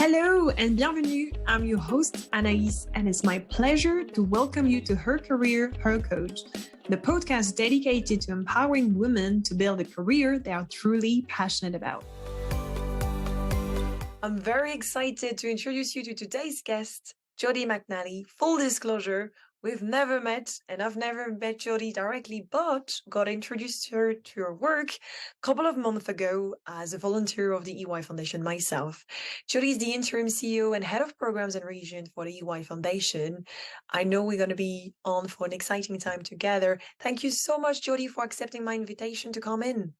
Hello and bienvenue. I'm your host, Anaïs, and it's my pleasure to welcome you to Her Career, Her Coach, the podcast dedicated to empowering women to build a career they are truly passionate about. I'm very excited to introduce you to today's guest, Jodie McNally. Full disclosure, we've never met, and I've never met Jodie directly, but got introduced to her to her work a couple of months ago as a volunteer of the EY Foundation myself. Jodie is the interim CEO and head of programs and region for the EY Foundation. I know we're going to be on for an exciting time together. Thank you so much, Jodie, for accepting my invitation to come in.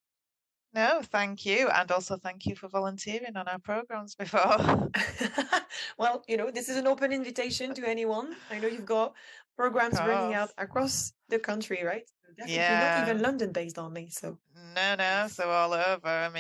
No, thank you. And also thank you for volunteering on our programs before. Well, this is an open invitation to anyone. I know you've got programs running out across the country, right? Definitely not even London-based only. So No, so all over. I'm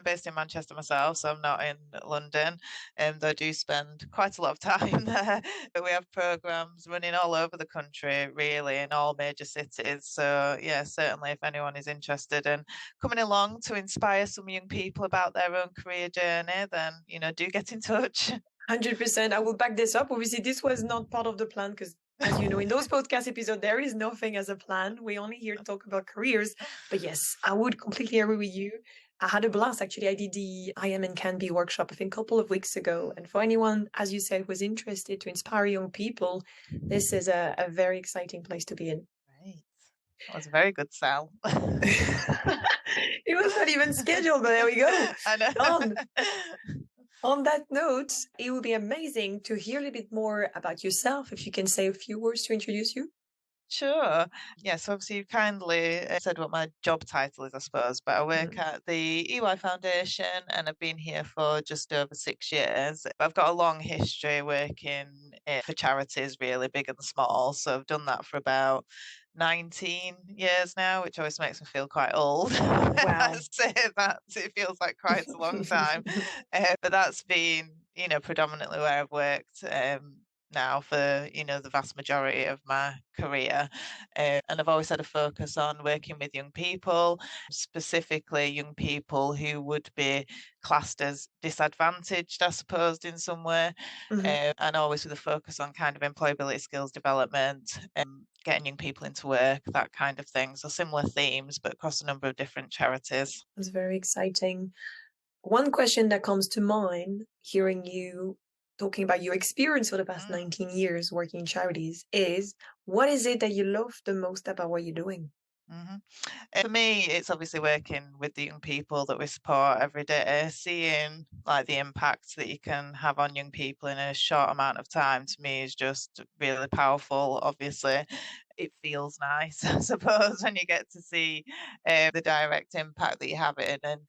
based in Manchester myself, so I'm not in London, and I do spend quite a lot of time there. But we have programs running all over the country, really, in all major cities. So yeah, certainly if anyone is interested in coming along to inspire some young people about their own career journey, then do get in touch. 100%. I will back this up. Obviously, this was not part of the plan because, as you know, in those podcast episodes, there is nothing as a plan. We only here to talk about careers. But yes, I would completely agree with you. I had a blast. Actually, I did the I Am and Can Be workshop, I think, a couple of weeks ago. And for anyone, as you said, who's interested to inspire young people, this is a very exciting place to be in. Right. That was a very good sell. It was not even scheduled, but there we go. I know. Done. On that note, it would be amazing to hear a little bit more about yourself, if you can say a few words to introduce you. Sure. Yes, obviously you kindly said what my job title is, I suppose, but I work at the EY Foundation and I've been here for just over 6 years. I've got a long history working for charities, really big and small. So I've done that for about 19 years now, which always makes me feel quite old. Wow. I say that, it feels like quite a long time. But that's been, predominantly where I've worked now for the vast majority of my career, and I've always had a focus on working with young people, specifically young people who would be classed as disadvantaged, I suppose, in some way, and always with a focus on kind of employability skills development and getting young people into work, that kind of thing. So similar themes, but across a number of different charities. It's very exciting. One question that comes to mind hearing you talking about your experience for the past 19 years working in charities is, what is it that you love the most about what you're doing? For me, it's obviously working with the young people that we support every day, seeing like the impact that you can have on young people in a short amount of time, to me is just really powerful. Obviously, it feels nice, I suppose, when you get to see the direct impact that you have in. And,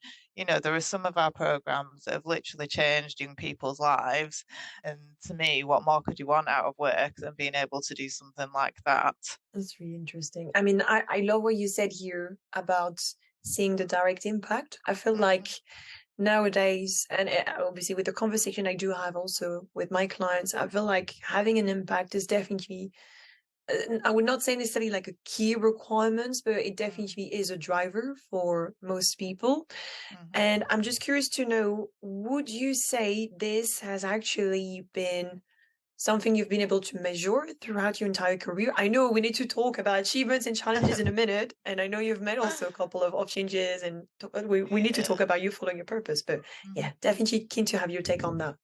there are some of our programs that have literally changed young people's lives. And to me, what more could you want out of work than being able to do something like that? That's really interesting. I mean, I love what you said here about seeing the direct impact. I feel like nowadays, and obviously with the conversation I do have also with my clients, I feel like having an impact is definitely, I would not say necessarily like a key requirement, but it definitely is a driver for most people. And I'm just curious to know, would you say this has actually been something you've been able to measure throughout your entire career? I know we need to talk about achievements and challenges in a minute, and I know you've made also a couple of changes, and we need to talk about you following your purpose. But yeah, definitely keen to have your take on that.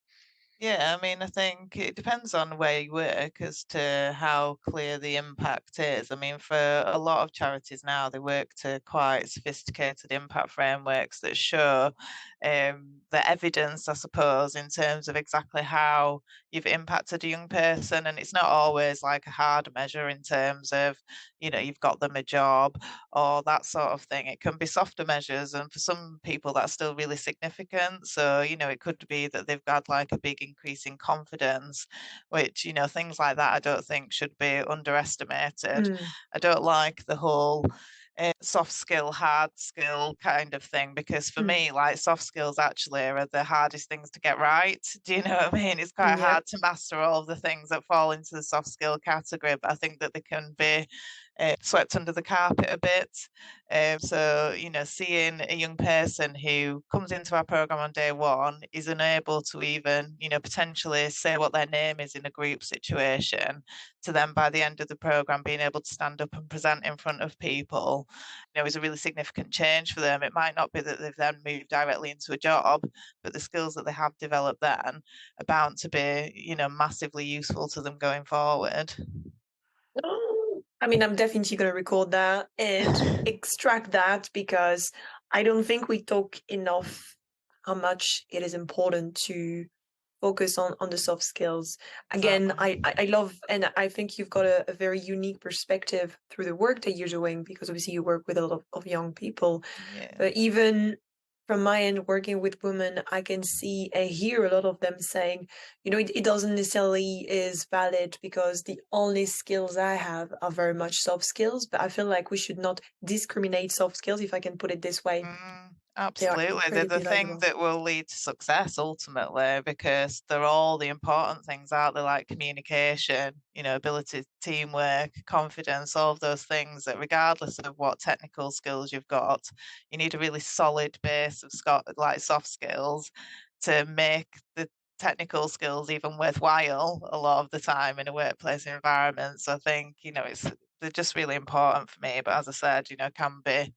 Yeah, I think it depends on where you work as to how clear the impact is. For a lot of charities now, they work to quite sophisticated impact frameworks that show the evidence, I suppose, in terms of exactly how you've impacted a young person. And it's not always like a hard measure in terms of, you've got them a job or that sort of thing. It can be softer measures. And for some people, that's still really significant. So, it could be that they've got like a big increase in confidence, which, things like that I don't think should be underestimated. I don't like the whole soft skill, hard skill kind of thing, because for me, like, soft skills actually are the hardest things to get right. Do you know what I mean? It's quite hard to master all of the things that fall into the soft skill category, but I think that they can be swept under the carpet a bit. So, seeing a young person who comes into our program on day one is unable to even, potentially say what their name is in a group situation, to then by the end of the program being able to stand up and present in front of people, is a really significant change for them. It might not be that they've then moved directly into a job, but the skills that they have developed then are bound to be, massively useful to them going forward. I mean, I'm definitely going to record that and extract that, because I don't think we talk enough how much it is important to focus on the soft skills. Again, I love, and I think you've got a very unique perspective through the work that you're doing, because obviously you work with a lot of young people. Yeah. But even from my end, working with women, I can see and hear a lot of them saying, it doesn't necessarily is valid because the only skills I have are very much soft skills. But I feel like we should not discriminate soft skills, if I can put it this way. They are Absolutely. They're the incredibly thing valuable. that will lead to success ultimately, because they're all the important things, aren't they? Like communication, ability, teamwork, confidence, all of those things that regardless of what technical skills you've got, you need a really solid base of like soft skills to make the technical skills even worthwhile a lot of the time in a workplace environment. So I think, they're just really important for me. But as I said, can be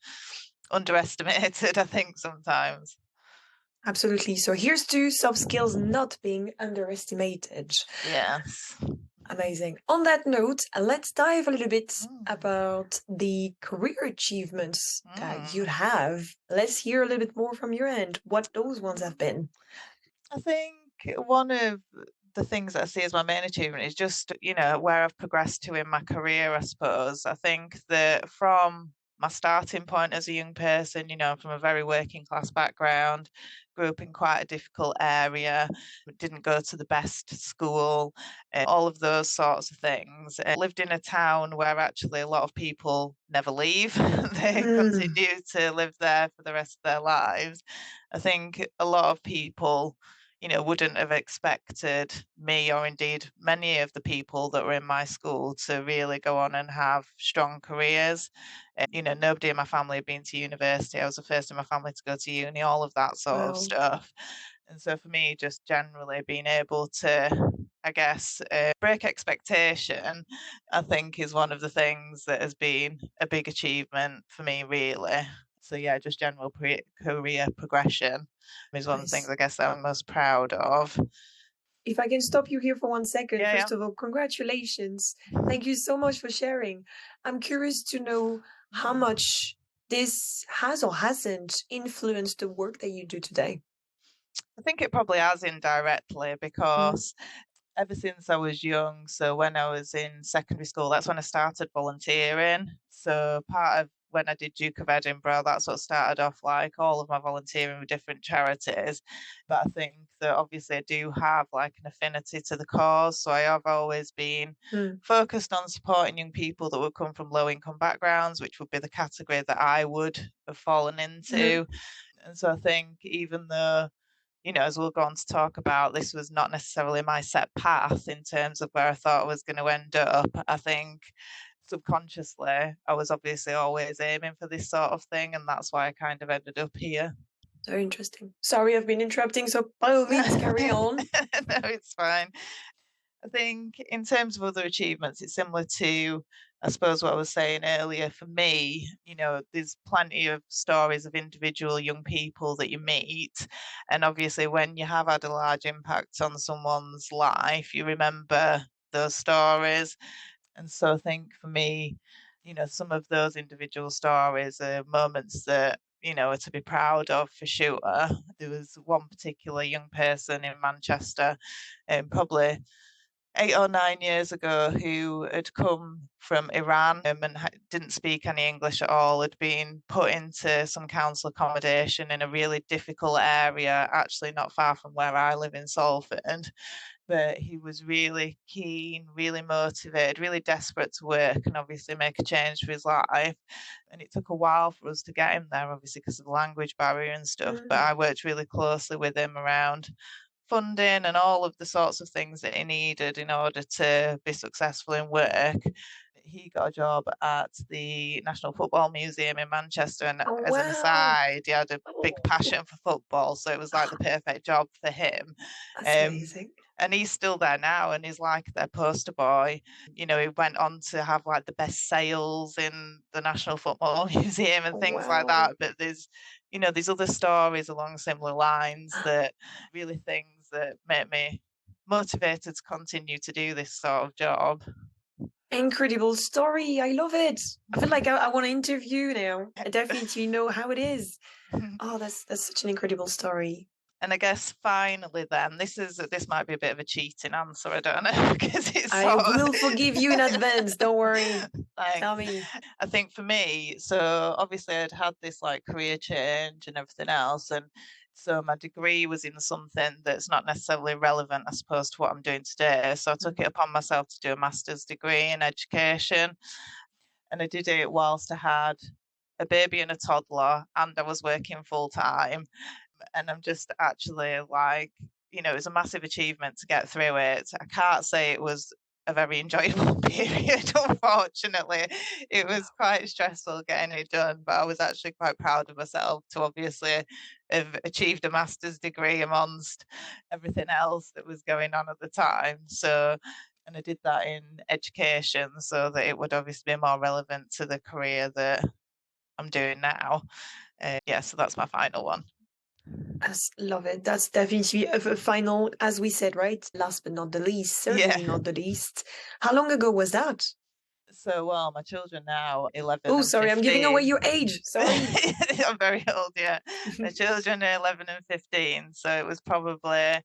underestimated, I think, sometimes. Absolutely. So here's to soft skills not being underestimated. Yes. Amazing. On that note, let's dive a little bit Mm. about the career achievements that you Mm. have. Let's hear a little bit more from your end, what those ones have been. I think one of the things that I see as my main achievement is just, where I've progressed to in my career, I suppose. I think that from my starting point as a young person, I'm from a very working class background, grew up in quite a difficult area, didn't go to the best school, all of those sorts of things. Lived in a town where actually a lot of people never leave. They Mm, continue to live there for the rest of their lives. I think a lot of people wouldn't have expected me, or indeed many of the people that were in my school, to really go on and have strong careers. Nobody in my family had been to university. I was the first in my family to go to uni, all of that sort of wow. stuff. And so for me, just generally being able to, I guess, break expectation, I think is one of the things that has been a big achievement for me, really. So yeah, just general career progression is one of the things Nice. I guess that I'm most proud of. If I can stop you here for 1 second, Yeah, first of all, congratulations. yeah. Thank you so much for sharing. I'm curious to know how Mm. much this has or hasn't influenced the work that you do today. I think it probably has indirectly, Mm, because ever since I was young, so when I was in secondary school, that's when I started volunteering. So part of when I did Duke of Edinburgh, that's what started off like all of my volunteering with different charities. But I think that obviously I do have like an affinity to the cause. So I have always been mm, focused on supporting young people that would come from low income backgrounds, which would be the category that I would have fallen mhm. into. And so I think even though, as we'll go on to talk about, this was not necessarily my set path in terms of where I thought I was going to end up. I think subconsciously, I was obviously always aiming for this sort of thing, and that's why I kind of ended up here. Very interesting. Sorry, I've been interrupting, so by all means, carry on. No, it's fine. I think in terms of other achievements, it's similar to, I suppose, what I was saying earlier. For me, there's plenty of stories of individual young people that you meet. And obviously, when you have had a large impact on someone's life, you remember those stories. And so I think for me, some of those individual stories are moments that, are to be proud of for sure. There was one particular young person in Manchester, and probably 8 or 9 years ago, who had come from Iran, and didn't speak any English at all, had been put into some council accommodation in a really difficult area, actually not far from where I live in Salford. But he was really keen, really motivated, really desperate to work and obviously make a change for his life. And it took a while for us to get him there, obviously, because of the language barrier and stuff. But Mm, I worked really closely with him around funding and all of the sorts of things that he needed in order to be successful in work. he got a job at the National Football Museum in Manchester, and Oh, as an wow. aside, he had a big Oh, passion for football, so it was like the perfect job for him. that's Um, amazing. and he's still there now, and he's like their poster boy. He went on to have like the best sales in the National Football Museum and Oh, things like wow. that. But there's other stories along similar lines that really things that make me motivated to continue to do this sort of job. Incredible story. I love it. I feel like I want to interview now. I definitely know how it is. Oh, that's such an incredible story. And I guess finally, then this might be a bit of a cheating answer. I don't know because it's I sort will forgive you in advance. Don't worry. of Tell thanks. me. I think for me, so obviously I'd had this like career change and everything else, and so my degree was in something that's not necessarily relevant, I suppose, to what I'm doing today. So I took it Mhm. upon myself to do a master's degree in education, and I did it whilst I had a baby and a toddler, and I was working full time. And I'm just actually like, it was a massive achievement to get through it. I can't say it was a very enjoyable period, unfortunately. It was Wow. quite stressful getting it done, but I was actually quite proud of myself to obviously have achieved a master's degree amongst everything else that was going on at the time. So, and I did that in education so that it would obviously be more relevant to the career that I'm doing now. Yeah, so that's my final one. Love it. That's definitely a final, as we said, right? Last but not the least, Yeah. certainly not the least. How long ago was that? So, well, my children now 11 Oh, and sorry, I'm giving away 15. your age. Sorry. I'm very old, yeah. My children are 11 and 15, so it was probably,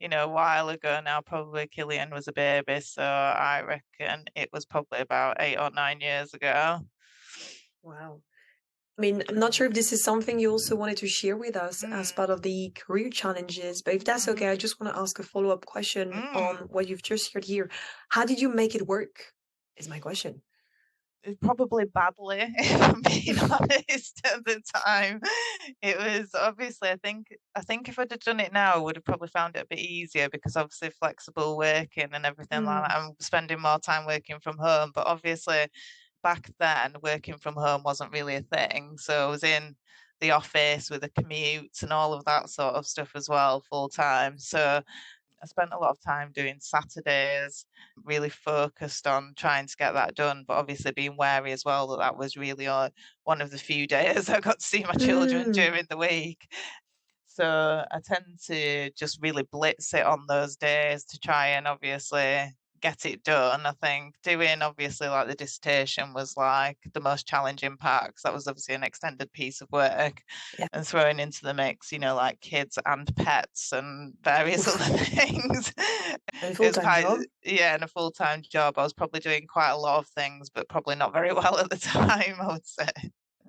a while ago now. Probably Killian was a baby, so I reckon it was probably about 8 or 9 years ago. Wow. I mean, I'm not sure if this is something you also wanted to share with us as Mm, part of the career challenges, but if that's mm, okay, I just want to ask a follow-up question on mm. what you've just shared here. How did you make it work? Is my question. Probably badly, if I'm being honest, at the time. It was obviously, I think if I'd have done it now, I would have probably found it a bit easier because obviously flexible working and everything like Mm, that. I'm spending more time working from home, but obviously back then working from home wasn't really a thing. So I was in the office with a commute and all of that sort of stuff as well, full time. So I spent a lot of time doing Saturdays, really focused on trying to get that done, but obviously being wary as well that that was really one of the few days I got to see my children mm, during the week. So I tend to just really blitz it on those days to try and obviously get it done. I think doing obviously like the dissertation was like the most challenging part because that was obviously an extended piece of work, yeah. and throwing into the mix, like kids and pets and various Oof. other things. And It was full-time quite, job, yeah, in a full-time job. I was probably doing quite a lot of things, but probably not very well at the time, I would say.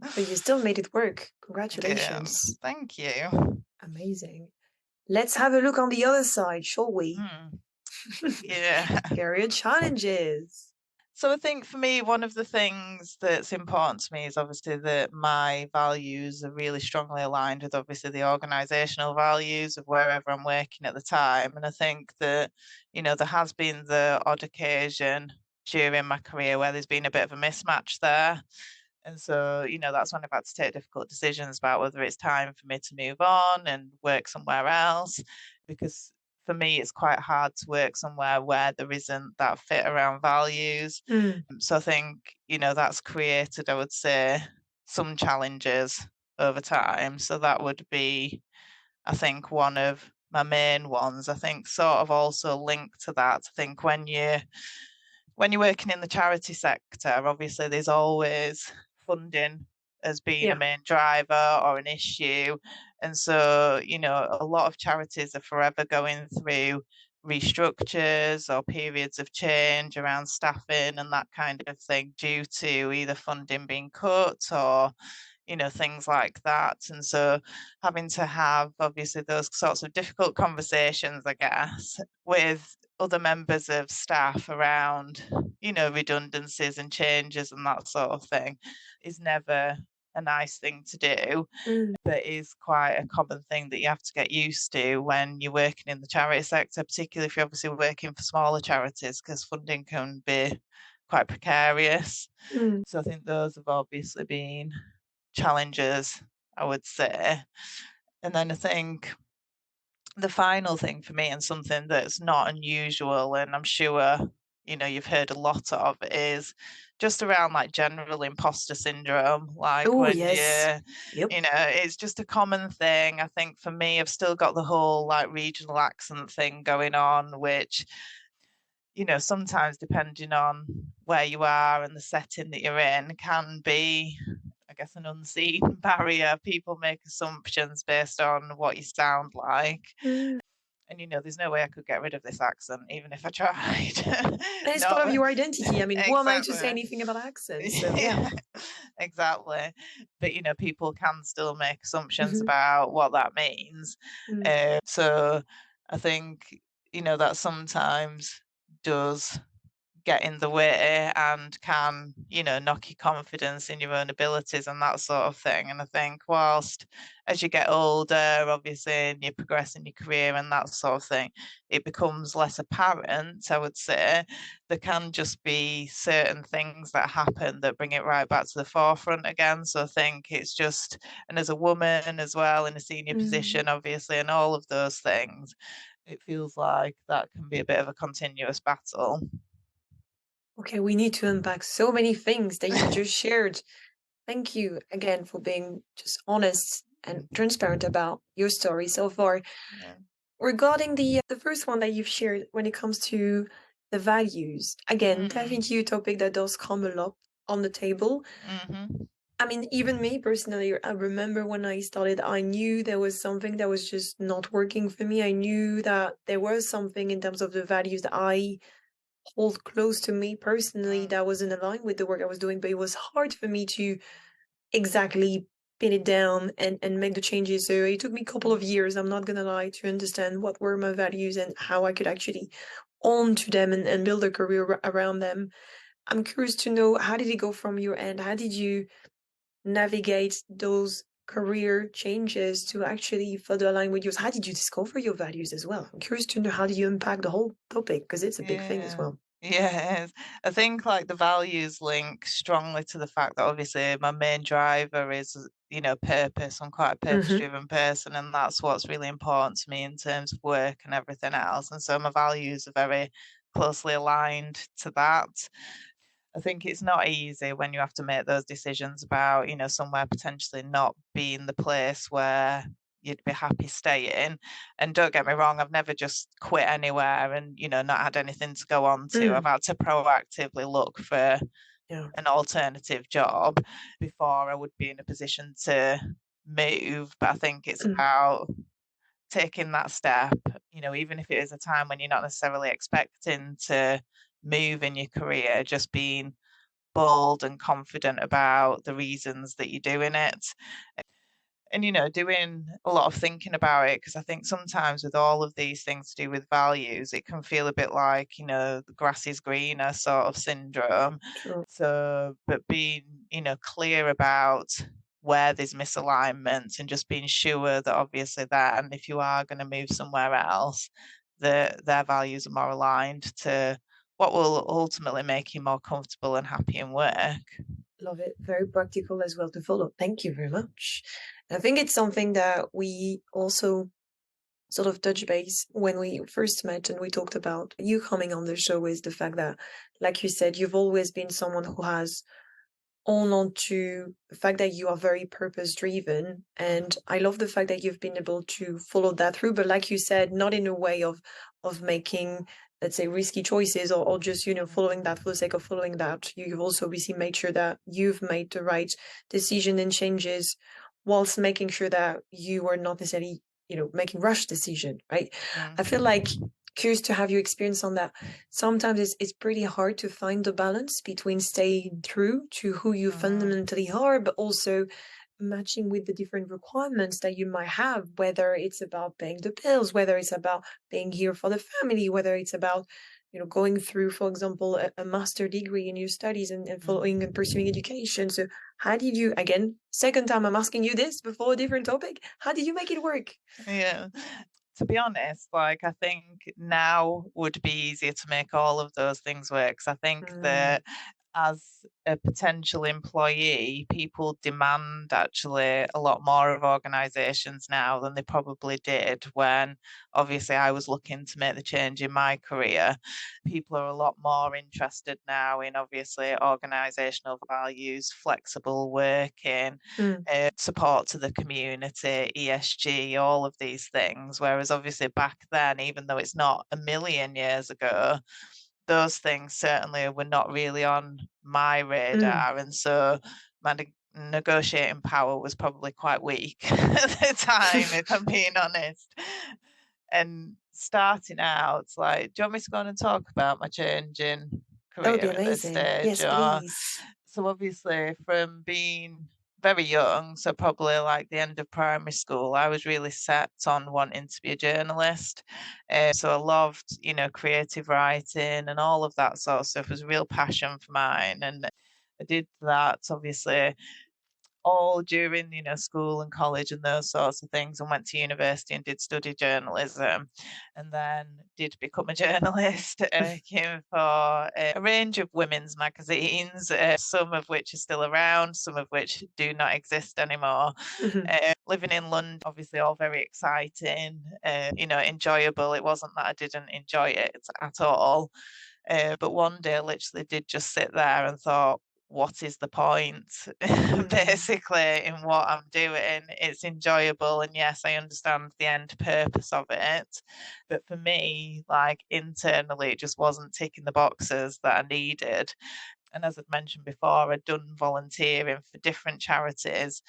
but you still made it work. Yeah, Congratulations. thank you. Amazing. Let's have a look on the other side, shall we? Hmm. Yeah. Career challenges. So I think for me, one of the things that's important to me is obviously that my values are really strongly aligned with obviously the organizational values of wherever I'm working at the time. And I think that, there has been the odd occasion during my career where there's been a bit of a mismatch there. And so, that's when I've had to take difficult decisions about whether it's time for me to move on and work somewhere else. Because for me, it's quite hard to work somewhere where there isn't that fit around values. Mm, So I think, that's created, I would say, some challenges over time. So that would be, I think, one of my main ones. I think sort of also linked to that, I think when you're working in the charity sector, obviously there's always funding as being a yeah. main driver or an issue. And so, a lot of charities are forever going through restructures or periods of change around staffing and that kind of thing due to either funding being cut or things like that. And so having to have obviously those sorts of difficult conversations, I guess, with other members of staff around, redundancies and changes and that sort of thing is never a nice thing to do, Mm, but is quite a common thing that you have to get used to when you're working in the charity sector, particularly if you're obviously working for smaller charities, because funding can be quite precarious. Mm. So I think those have obviously been challenges, I would say. And then I think the final thing for me, and something that's not unusual, and I'm sure you've heard a lot of, is just around like general imposter syndrome. Like Oh, when yes. Yep. it's just a common thing. I think for me, I've still got the whole like regional accent thing going on, which sometimes depending on where you are and the setting that you're in can be, I guess, an unseen barrier. People make assumptions based on what you sound like. Mm. And there's no way I could get rid of this accent, even if I tried. And it's part of No, your identity. I mean, who am I to say exactly. anything about accents? So, yeah. Yeah, exactly. But people can still make assumptions Hmm. about what that means. Mm. So I think that sometimes does get in the way and can, knock your confidence in your own abilities and that sort of thing. And I think whilst as you get older, obviously, and you progress in your career and that sort of thing, it becomes less apparent, I would say. There can just be certain things that happen that bring it right back to the forefront again. So I think it's just, and as a woman as well in a senior Mm. position, obviously, and all of those things, it feels like that can be a bit of a continuous battle. Okay, we need to unpack so many things that you've just shared. Thank you again for being just honest and transparent about your story so far. Yeah. Regarding the first one that you've shared when it comes to the values, again, Mm. definitely a topic that does come a lot on the table. Mhm. I mean, even me personally, I remember when I started, I knew there was something that was just not working for me. I knew that there was something in terms of the values that I hold close to me personally Mm. that wasn't aligned with the work I was doing, but it was hard for me to exactly pin it down and make the changes. So it took me a couple of Mm. years, I'm not gonna lie, to understand what were my values and how I could actually own to them and build a career around them. I'm curious to know, how did it go from your end? How did you navigate those career changes to actually further align with yours? How did you discover your values as well? I'm curious to know, how do you unpack the whole topic? Because it's a big thing as Yeah. well. Yeah, it is. I think like the values link strongly to the fact that obviously my main driver is, purpose. I'm quite a Mm-hmm. purpose-driven person, and that's what's really important to me in terms of work and everything else. And so my values are very closely aligned to that. I think it's not easy when you have to make those decisions about, somewhere potentially not being the place where you'd be happy staying. And don't get me wrong, I've never just quit anywhere and, not had anything to go on to. I've Mm. had to proactively look for Yeah. an alternative job before I would be in a position to move. But I think it's Mm. about taking that step, even if it is a time when you're not necessarily expecting to move in your career, just being bold and confident about the reasons that you're doing it. And, doing a lot of thinking about it, because I think sometimes with all of these things to do with values, it can feel a bit like, the grass is greener sort of syndrome. True. So, but being, clear about where there's misalignments and just being sure that obviously that, and if you are going to move somewhere else, that their values are more aligned to what will ultimately make you more comfortable and happy in work. Love it. Very practical as well to follow. Thank you very much. I think it's something that we also sort of touch base when we first met and we talked about you coming on the show, is the fact that, like you said, you've always been someone who has owned on to the fact that you are very purpose driven. And I love the fact that you've been able to follow that through, but like you said, not in a way of making, let's say, risky choices, or just, following that for the sake of following that. You've also obviously made sure that you've made the right decision and changes, whilst making sure that you are not necessarily, making rush decision, right? I feel Mm. like, curious to have your experience on that. Sometimes it's pretty hard to find the balance between staying true to who you Mm. fundamentally are, but also matching with the different requirements that you might have, whether it's about paying the bills, whether it's about being here for the family, whether it's about, going through, for example, a master degree in your studies and following and pursuing education. So how did you, again, second time I'm asking you this before a different topic, how did you make it work? Yeah. To be honest, like I think now would be easier to make all of those things work. 'Cause I think Mm, that as a potential employee, people demand actually a lot more of organizations now than they probably did when obviously I was looking to make the change in my career. People are a lot more interested now in obviously organizational values, flexible working, mm, support to the community, ESG, all of these things. Whereas obviously back then, even though it's not a million years ago, those things certainly were not really on my mm. radar. And so my negotiating power was probably quite weak at the time, if I'm being honest. And starting out, it's like, do you want me to go on and talk about my change in That would be career at this amazing. stage? Yes, Or please. so obviously from being very young, so probably like the end of primary school, I was really set on wanting to be a journalist. So I loved, creative writing and all of that sort of stuff. It was a real passion for mine. And I did that obviously all during, school and college and those sorts of things, and went to university and did study journalism, and then did become a journalist, working for a range of women's magazines, some of which are still around, some of which do not exist anymore. Mhm, Living in London, obviously all very exciting, enjoyable. It wasn't that I didn't enjoy it at all. But one day I literally did just sit there and thought, what is the point mm, basically in what I'm doing? It's enjoyable, and yes, I understand the end purpose of it. But for me, like internally, it just wasn't ticking the boxes that I needed. And as I'd mentioned before, I'd done volunteering for different charities,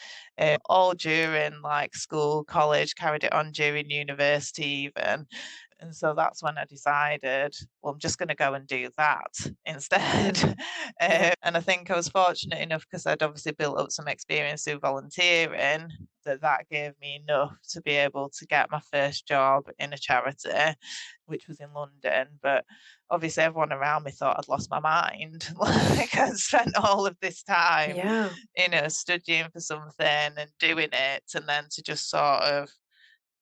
all during like school, college, carried it on during university even. And so that's when I decided, well, I'm just going to go and do that instead. mm. Yeah. And I think I was fortunate enough because I'd obviously built up some experience through volunteering that gave me enough to be able to get my first job in a charity, which was in London. But obviously, everyone around me thought I'd lost my mind. Like I'd spent all of this time, Yeah. studying for something and doing it, and then to just sort of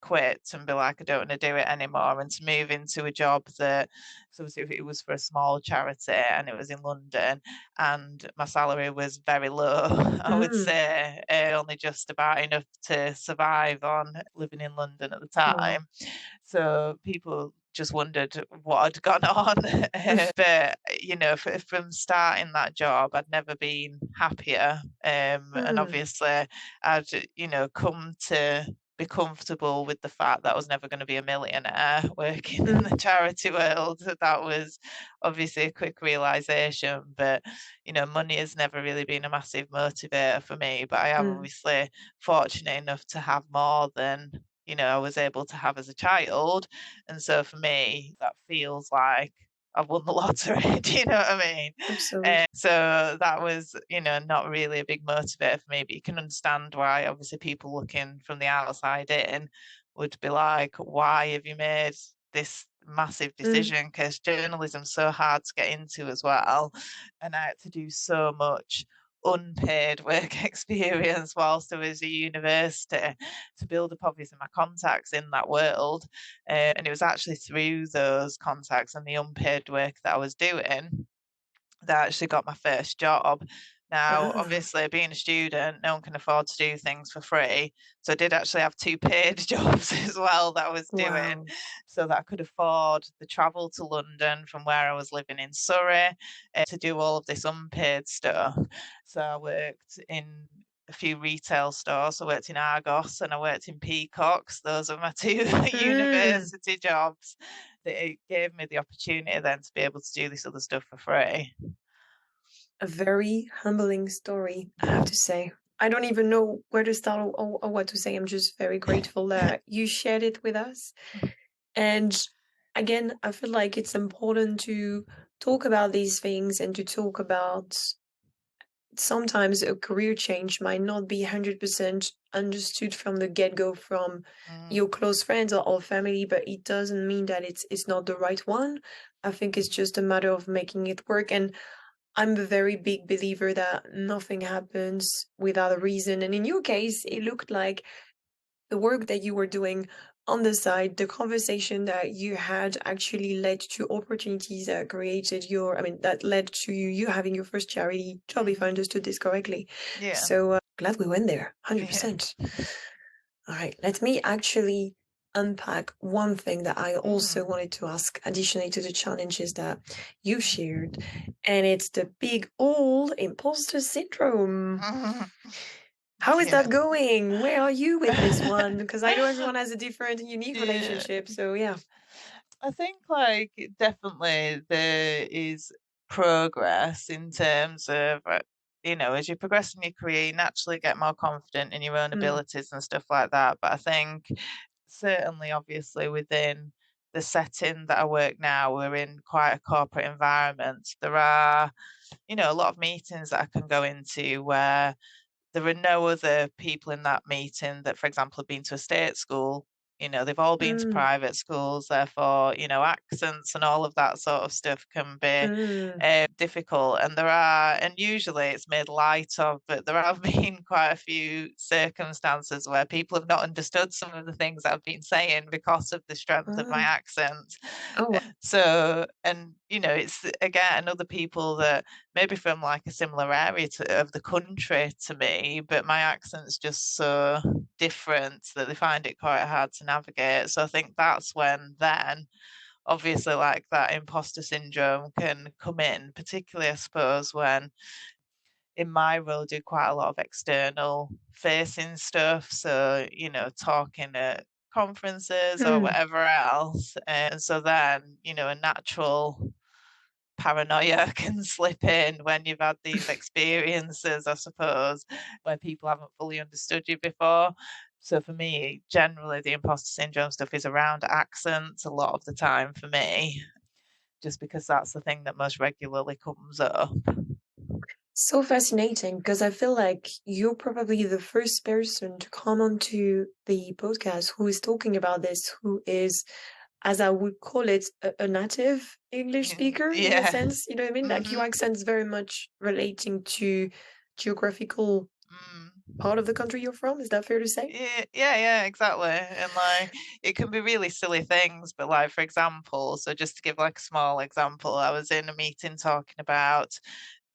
quit and be like, I don't want to do it anymore, and to move into a job that, so it was for a small charity and it was in London, and my salary was very low. I would Mm. say only just about enough to survive on living in London at the Wow. time. So people just wondered what had gone on. But, from starting that job, I'd never been happier. And Mm, obviously, I'd, come to be comfortable with the fact that I was never going to be a millionaire working in mm, the charity world. That was obviously a quick realization. But, money has never really been a massive motivator for me. But I am mm, obviously fortunate enough to have more than I was able to have as a child. And so for me, that feels like I've won the lottery. Do you know what I mean? absolutely. So that was, not really a big motivator for me, but you can understand why obviously people looking from the outside in would be like, why have you made this massive Mm, decision? Because journalism's so hard to get into as well. And I had to do so much unpaid work experience whilst I was at university to build up obviously my contacts in that world. And it was actually through those contacts and the unpaid work that I was doing that I actually got my first job. Now, ah, obviously, being a student, no one can afford to do things for free. So I did actually have two paid jobs as well that I was doing wow. so that I could afford the travel to London from where I was living in Surrey to do all of this unpaid stuff. So I worked in a few retail stores. I worked in Argos and I worked in Peacocks. Those are my two Mm, university jobs that it gave me the opportunity then to be able to do this other stuff for free. a very humbling story, I have to say. I don't even know where to start or what to say. I'm just very grateful that you shared it with us. And again, I feel like it's important to talk about these things and to talk about sometimes a career change might not be 100% understood from the get-go from Mm, your close friends or family, but it doesn't mean that it's not the right one. I think it's just a matter of making it work. And I'm a very big believer that nothing happens without a reason. And in your case, it looked like the work that you were doing on the side, the conversation that you had actually led to opportunities that created that led to you having your first charity job, if I understood this correctly. Yeah. So glad we went there, Yeah. 100%. All right, let me actually unpack one thing that I also Mm. wanted to ask, additionally to the challenges that you shared, and it's the big old imposter syndrome. How is Yeah. that going? Where are you with this one? Because I know everyone has a different and unique Yeah. relationship. So yeah. I think like definitely there is progress in terms of as you progress in your career, you naturally get more confident in your own Mm. abilities and stuff like that. But I think certainly, obviously, within the setting that I work now, we're in quite a corporate environment. There are, a lot of meetings that I can go into where there are no other people in that meeting that, for example, have been to a state school. They've all been to Mm. private schools, therefore, accents and all of that sort of stuff can be Mm. difficult. And usually it's made light of, but there have been quite a few circumstances where people have not understood some of the things I've been saying because of the strength of my Oh. accent. Oh. So, and it's again other people that maybe from like a similar area of the country to me, but my accent's just so different that they find it quite hard to navigate. So I think that's when then obviously like that imposter syndrome can come in, particularly I suppose when in my role do quite a lot of external facing stuff. So, talking at conferences or Mm. whatever else. And so then, a natural paranoia can slip in when you've had these experiences, I suppose, where people haven't fully understood you before. So for me, generally the imposter syndrome stuff is around accents a lot of the time for me, just because that's the thing that most regularly comes up. So fascinating because I feel like you're probably the first person to come onto the podcast who is talking about this, who is, as I would call it, a native English speaker in a Yeah. sense. You know what I mean? Like your Hmm. accent's very much relating to geographical Mm. part of the country you're from. Is that fair to say? Yeah, exactly. And like it can be really silly things, but like for example, so just to give like a small example, I was in a meeting talking about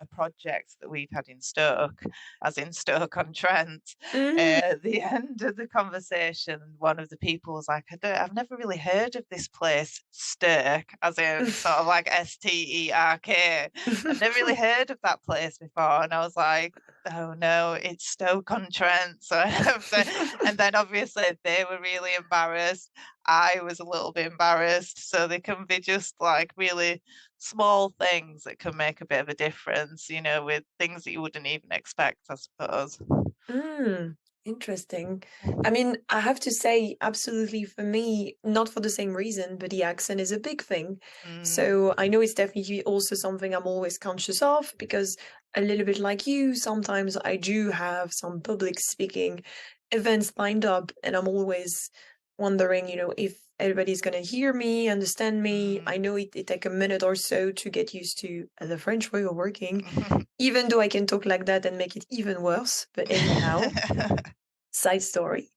a project that we've had in Stoke, as in Stoke-on-Trent. Mm. At the end of the conversation, one of the people was like, I've never really heard of this place, Stirk, as in sort of like Sterk. I've never really heard of that place before. And I was like, oh no, it's Stoke-on-Trent. So I have to, and then obviously they were really embarrassed. I was a little bit embarrassed. So they can be just like really small things that can make a bit of a difference, with things that you wouldn't even expect, I suppose. Mm, interesting. I mean, I have to say, absolutely for me, not for the same reason, but the accent is a big thing. Mm, So I know it's definitely also something I'm always conscious of because a little bit like you, sometimes I do have some public speaking events lined up, and I'm always wondering, if everybody's going to hear me, understand me. I mm. know it take a minute or so to get used to the French way of working, even though I can talk like that and make it even worse. But anyhow, side story.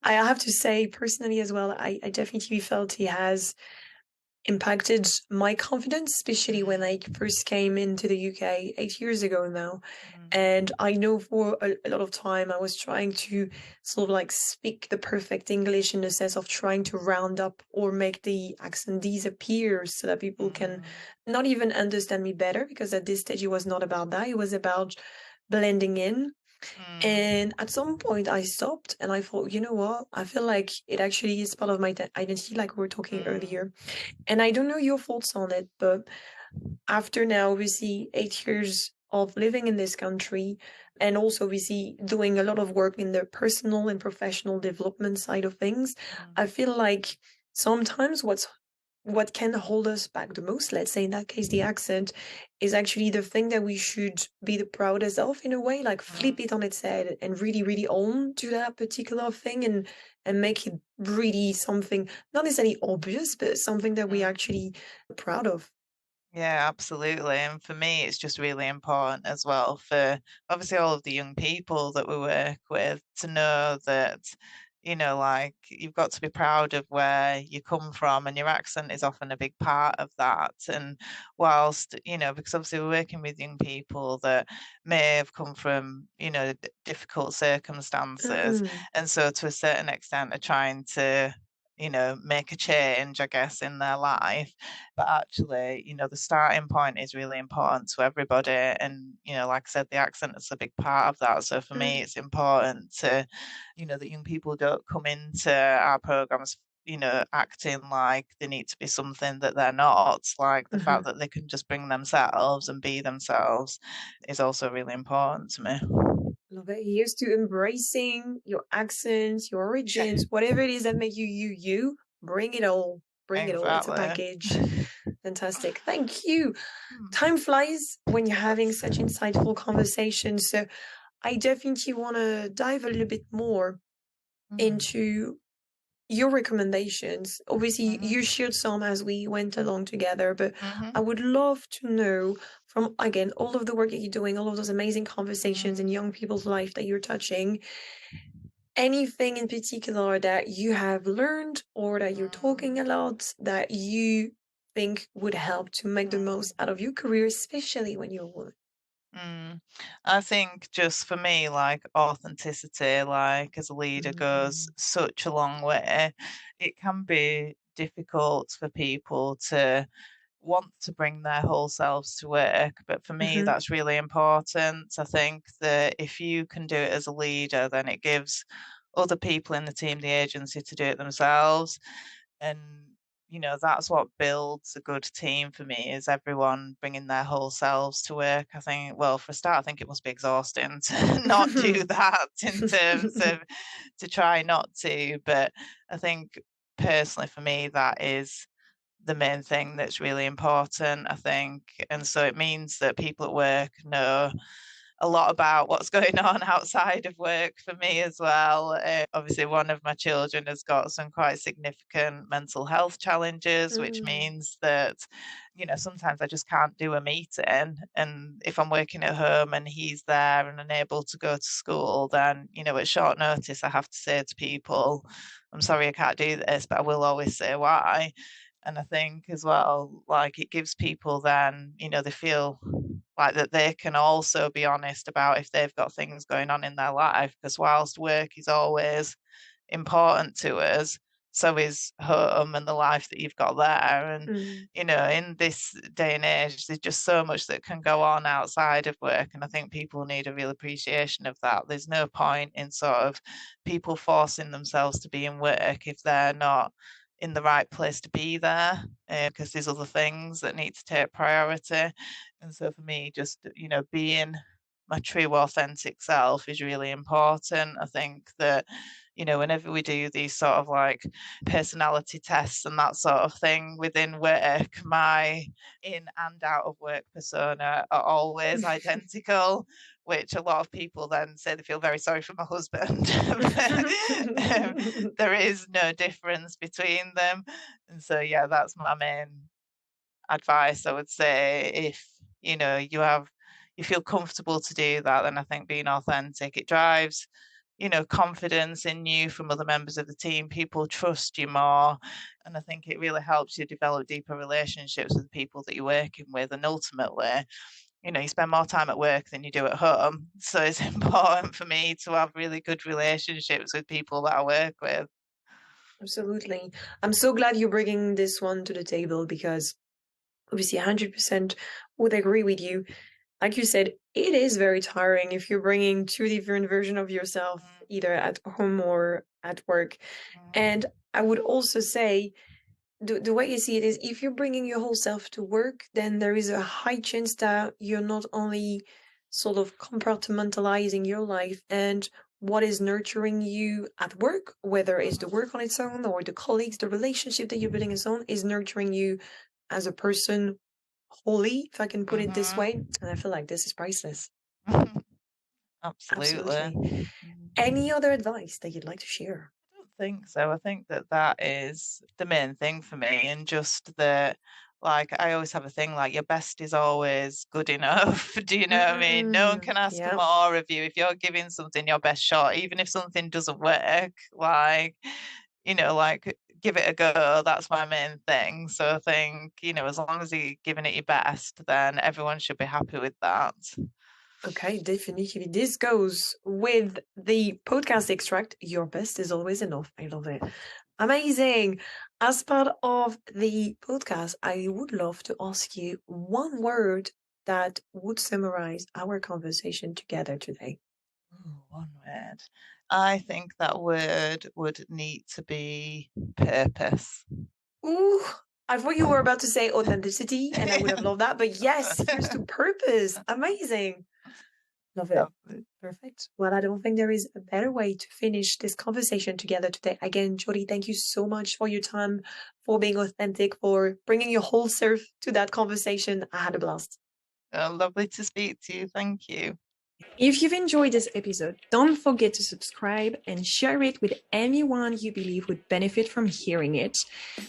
I have to say, personally as well, I definitely felt he has impacted my confidence, especially when I Mm, first came into the UK 8 years ago now. mm, And I know for a lot of time I was trying to sort of like speak the perfect English in the sense of trying to round up or make the accent disappear so that people can mm, not even understand me better, because at this stage it was not about that. It was about blending in. mm, And at some point, I stopped and I thought, you know what? I feel like it actually is part of my identity, like we were talking mm, earlier. And I don't know your thoughts on it, but after now, obviously, 8 years of living in this country, and also obviously doing a lot of work in the personal and professional development side of things, I mm, feel like sometimes what can hold us back the most, let's say in that case the accent, is actually the thing that we should be the proudest of, in a way, like flip mm, it on its head and really really own to that particular thing, and make it really something not necessarily obvious, but something that we mm. actually proud of. Yeah, absolutely. And for me, it's just really important as well for obviously all of the young people that we work with to know that like you've got to be proud of where you come from, and your accent is often a big part of that. And whilst, because obviously we're working with young people that may have come from, difficult circumstances, Mm, and so to a certain extent are trying to, make a change, I guess, in their life. But actually, the starting point is really important to everybody. And, like I said, the accent is a big part of that. So for me, mm, it's important to, that young people don't come into our programs, acting like they need to be something that they're not. Like the fact mhm. that they can just bring themselves and be themselves is also really important to me. Love it. Here's to embracing your accents, your Yeah, origins, whatever it is that make you you. Bring it all. Bring it all. It's a exactly. package. Fantastic. Thank you. Hmm. Time flies when you're having That's- such insightful conversations. So I definitely want to dive a little bit more Mhm, into your recommendations. Obviously, mhm, you shared some as we went along together, but I mhm, would love to know from, again, all of the work that you're doing, all of those amazing conversations in mhm, young people's life that you're touching, anything in particular that you have learned or that you're talking mhm, a lot that you think would help to make the most mhm. out of your career, especially when you're a woman. Mm. I think just for me, like authenticity, like as a leader, goes Mm-hmm. such a long way. It can be difficult for people to want to bring their whole selves to work, but for me, Mm-hmm. that's really important. I think that if you can do it as a leader, then it gives other people in the team the agency to do it themselves. And that's what builds a good team for me, is everyone bringing their whole selves to work. I think, well, for a start, I think it must be exhausting to not do that, in terms of to try not to. But I think personally for me, that is the main thing that's really important, I think. And so it means that people at work know a lot about what's going on outside of work for me as well. Obviously, one of my children has got some quite significant mental health challenges, which Mm. means that, sometimes I just can't do a meeting. And if I'm working at home and he's there and unable to go to school, then, at short notice, I have to say to people, I'm sorry I can't do this, but I will always say why. And I think as well, like it gives people then, they feel like that they can also be honest about if they've got things going on in their life. Because whilst work is always important to us, so is home and the life that you've got there. And, Mm. in this day and age, there's just so much that can go on outside of work. And I think people need a real appreciation of that. There's no point in sort of people forcing themselves to be in work if they're not in the right place to be there, because there's other things that need to take priority. And so for me, just, being my true authentic self is really important. I think that, whenever we do these sort of like personality tests and that sort of thing within work, my in and out of work persona are always identical, which a lot of people then say they feel very sorry for my husband. But, there is no difference between them. And so, yeah, that's my main advice, I would say. If you feel comfortable to do that, then I think being authentic, it drives, confidence in you from other members of the team. People trust you more, and I think it really helps you develop deeper relationships with the people that you're working with. And ultimately, you spend more time at work than you do at home, so it's important for me to have really good relationships with people that I work with. Absolutely. I'm so glad you're bringing this one to the table because obviously 100% would agree with you. Like you said, it is very tiring if you're bringing two different versions of yourself, either at home or at work. And Mm, I would also say the way you see it is if you're bringing your whole self to work, then there is a high chance that you're not only sort of compartmentalizing your life and what is nurturing you at work, whether it's the work on its own or the colleagues, the relationship that you're building its own, is nurturing you as a person wholly, if I can put it this mhm, way. And I feel like this is priceless. mhm. Absolutely. Absolutely. Mhm. Any other advice that you'd like to share? Don't think so. I think that that is the main thing for me, and just that Like, I always have a thing like your best is always good enough. Do you know what I mean? No one can ask Yeah. more of you if you're giving something your best shot, even if something doesn't work. Like, like give it a go. That's my main thing. So I think, as long as you're giving it your best, then everyone should be happy with that. Okay, definitely. This goes with the podcast extract. Your best is always enough. I love it. Amazing. As part of the podcast, I would love to ask you one word that would summarize our conversation together today. Ooh, one word. I think that word would need to be purpose. Ooh, I thought you were about to say authenticity, and I would have loved that. But yes, here's to purpose. Amazing. Love it. Perfect. Well, I don't think there is a better way to finish this conversation together today. Again, Jodie, thank you so much for your time, for being authentic, for bringing your whole self to that conversation. I had a blast. Lovely to speak to you. Thank you. If you've enjoyed this episode, don't forget to subscribe and share it with anyone you believe would benefit from hearing it.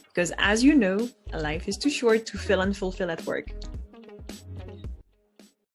Because as you know, life is too short to feel unfulfilled at work.